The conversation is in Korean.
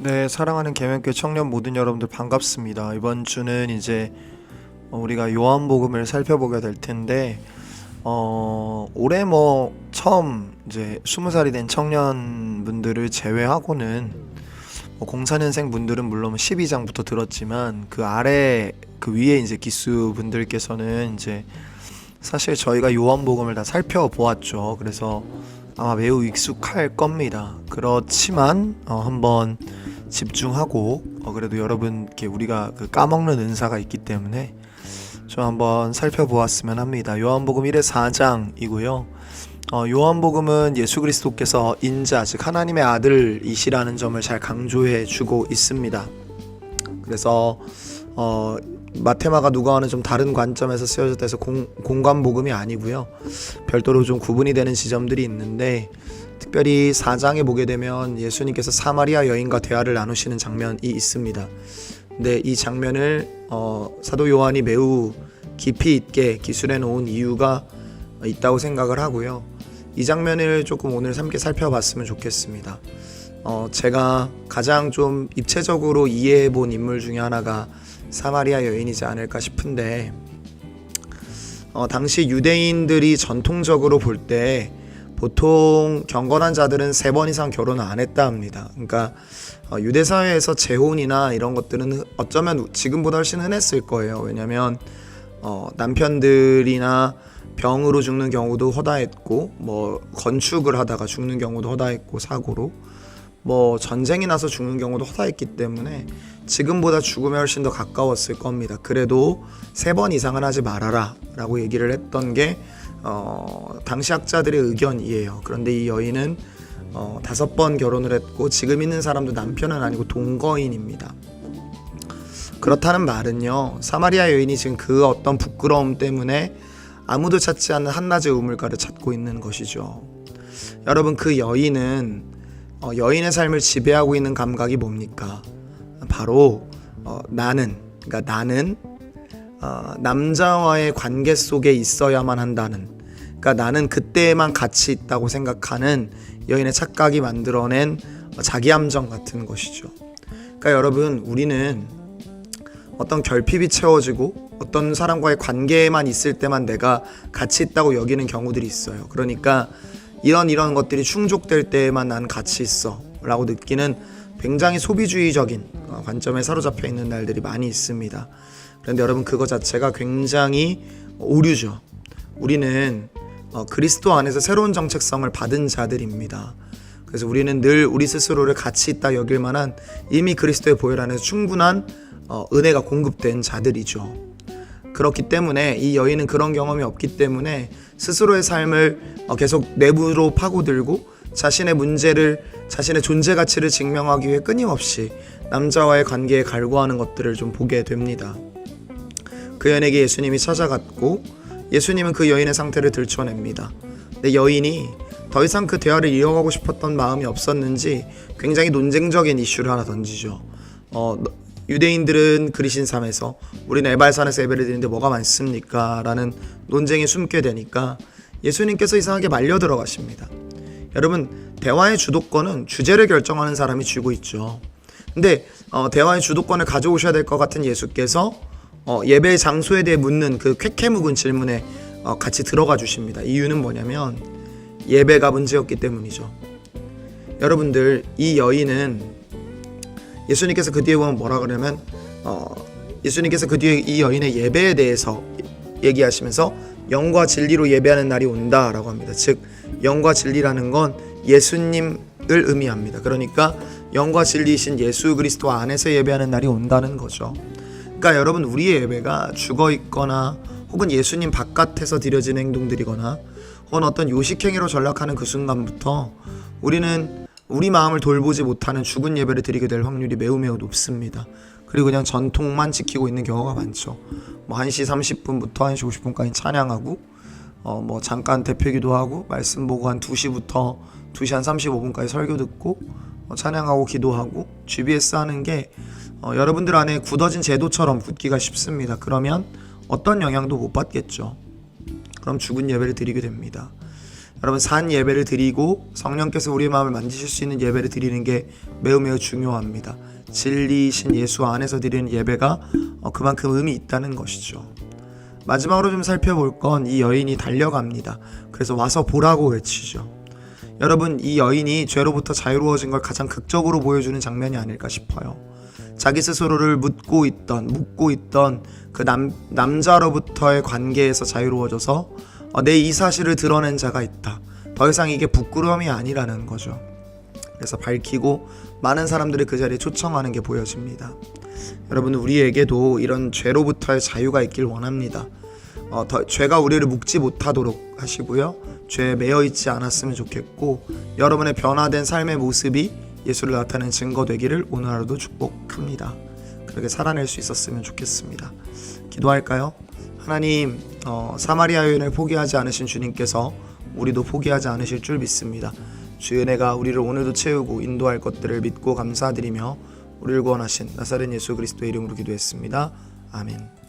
네, 사랑하는 계명교회 청년 모든 여러분들 반갑습니다. 이번 주는 이제 우리가 요한복음을 살펴보게 될 텐데 올해 처음 이제 20살이 된 청년분들을 제외하고는 공사년생 분들은 물론 12장부터 들었지만 그 아래 그 위에 이제 기수 분들께서는 이제 사실 저희가 요한복음을 다 살펴보았죠. 그래서 아마 매우 익숙할 겁니다. 그렇지만 한번 집중하고 그래도 여러분께 우리가 그 까먹는 은사가 있기 때문에 좀 한번 살펴보았으면 합니다. 요한복음 1의 4장이고요. 요한복음은 예수 그리스도께서 인자 즉 하나님의 아들이시라는 점을 잘 강조해 주고 있습니다. 그래서 마테마가 누가와는 좀 다른 관점에서 쓰여졌다 해서 공관복음이 아니고요. 별도로 좀 구분이 되는 지점들이 있는데 특별히 4장에 보게 되면 예수님께서 사마리아 여인과 대화를 나누시는 장면이 있습니다. 근데 이 장면을 사도 요한이 매우 깊이 있게 기술해 놓은 이유가 있다고 생각을 하고요. 이 장면을 조금 오늘 함께 살펴봤으면 좋겠습니다. 제가 가장 좀 입체적으로 이해해 본 인물 중에 하나가 사마리아 여인이지 않을까 싶은데 당시 유대인들이 전통적으로 볼 때 보통 경건한 자들은 3번 이상 결혼을 안 했다 합니다. 그러니까 유대 사회에서 재혼이나 이런 것들은 어쩌면 지금보다 훨씬 흔했을 거예요. 왜냐하면 남편들이나 병으로 죽는 경우도 허다했고 건축을 하다가 죽는 경우도 허다했고 사고로 전쟁이 나서 죽는 경우도 허다했기 때문에 지금보다 죽음에 훨씬 더 가까웠을 겁니다. 그래도 3번 이상은 하지 말아라 라고 얘기를 했던 게 당시 학자들의 의견이에요. 그런데 이 여인은 5번 결혼을 했고 지금 있는 사람도 남편은 아니고 동거인입니다. 그렇다는 말은요, 사마리아 여인이 지금 그 어떤 부끄러움 때문에 아무도 찾지 않는 한낮의 우물가를 찾고 있는 것이죠. 여러분, 그 여인은 여인의 삶을 지배하고 있는 감각이 뭡니까? 바로 나는 남자와의 관계 속에 있어야만 한다는, 그러니까 나는 그때에만 가치 있다고 생각하는 여인의 착각이 만들어낸 자기 함정 같은 것이죠. 그러니까 여러분, 우리는 어떤 결핍이 채워지고 어떤 사람과의 관계에만 있을 때만 내가 가치 있다고 여기는 경우들이 있어요. 그러니까 이런 것들이 충족될 때에만 나는 가치 있어 라고 느끼는 굉장히 소비주의적인 관점에 사로잡혀 있는 날들이 많이 있습니다. 그런데 여러분, 그거 자체가 굉장히 오류죠. 우리는 그리스도 안에서 새로운 정체성을 받은 자들입니다. 그래서 우리는 늘 우리 스스로를 가치 있다 여길 만한 이미 그리스도의 보혈 안에서 충분한 은혜가 공급된 자들이죠. 그렇기 때문에 이 여인은 그런 경험이 없기 때문에 스스로의 삶을 계속 내부로 파고들고 자신의 문제를, 자신의 존재 가치를 증명하기 위해 끊임없이 남자와의 관계에 갈구하는 것들을 좀 보게 됩니다. 그 여인에게 예수님이 찾아갔고 예수님은 그 여인의 상태를 들춰냅니다. 근데 여인이 더 이상 그 대화를 이어가고 싶었던 마음이 없었는지 굉장히 논쟁적인 이슈를 하나 던지죠. 유대인들은 그리신삼에서 우리는 에발산에서 예배를 드리는데 뭐가 많습니까? 라는 논쟁이 숨게 되니까 예수님께서 이상하게 말려 들어가십니다. 여러분, 대화의 주도권은 주제를 결정하는 사람이 쥐고 있죠. 근데 대화의 주도권을 가져오셔야 될 것 같은 예수께서 예배의 장소에 대해 묻는 그 쾌쾌 묵은 질문에 같이 들어가 주십니다. 이유는 뭐냐면 예배가 문제였기 때문이죠. 여러분들, 이 여인은 예수님께서 그 뒤에 보면 뭐라 그러냐면 예수님께서 그 뒤에 이 여인의 예배에 대해서 얘기하시면서 영과 진리로 예배하는 날이 온다라고 합니다. 즉 영과 진리라는 건 예수님을 의미합니다. 그러니까 영과 진리이신 예수 그리스도 안에서 예배하는 날이 온다는 거죠. 그러니까 여러분, 우리의 예배가 죽어있거나 혹은 예수님 바깥에서 드려지는 행동들이거나 혹은 어떤 요식행위로 전락하는 그 순간부터 우리는 우리 마음을 돌보지 못하는 죽은 예배를 드리게 될 확률이 매우 높습니다. 그리고 그냥 전통만 지키고 있는 경우가 많죠. 1시 30분부터 1시 50분까지 찬양하고 잠깐 대표기도 하고 말씀 보고 한 2시부터 2시 한 35분까지 설교 듣고 찬양하고 기도하고 GBS 하는 게 여러분들 안에 굳어진 제도처럼 굳기가 쉽습니다. 그러면 어떤 영향도 못 받겠죠. 그럼 죽은 예배를 드리게 됩니다. 여러분 산 예배를 드리고 성령께서 우리의 마음을 만지실 수 있는 예배를 드리는 게 매우 매우 중요합니다. 진리이신 예수 안에서 드리는 예배가 그만큼 의미 있다는 것이죠. 마지막으로 좀 살펴볼 건 이 여인이 달려갑니다. 그래서 와서 보라고 외치죠. 여러분, 이 여인이 죄로부터 자유로워진 걸 가장 극적으로 보여주는 장면이 아닐까 싶어요. 자기 스스로를 묶고 있던 그 남자로부터의 관계에서 자유로워져서 내 이 사실을 드러낸 자가 있다. 더 이상 이게 부끄러움이 아니라는 거죠. 그래서 밝히고 많은 사람들이 그 자리에 초청하는 게 보여집니다. 여러분, 우리에게도 이런 죄로부터의 자유가 있길 원합니다. 죄가 우리를 묶지 못하도록 하시고요. 죄에 매여 있지 않았으면 좋겠고, 여러분의 변화된 삶의 모습이 예수를 나타내는 증거 되기를 오늘 하루도 축복합니다. 그렇게 살아낼 수 있었으면 좋겠습니다. 기도할까요? 하나님, 사마리아 여인을 포기하지 않으신 주님께서 우리도 포기하지 않으실 줄 믿습니다. 주의 은혜가 우리를 오늘도 채우고 인도할 것들을 믿고 감사드리며 우리를 구원하신 나사렛 예수 그리스도의 이름으로 기도했습니다. 아멘.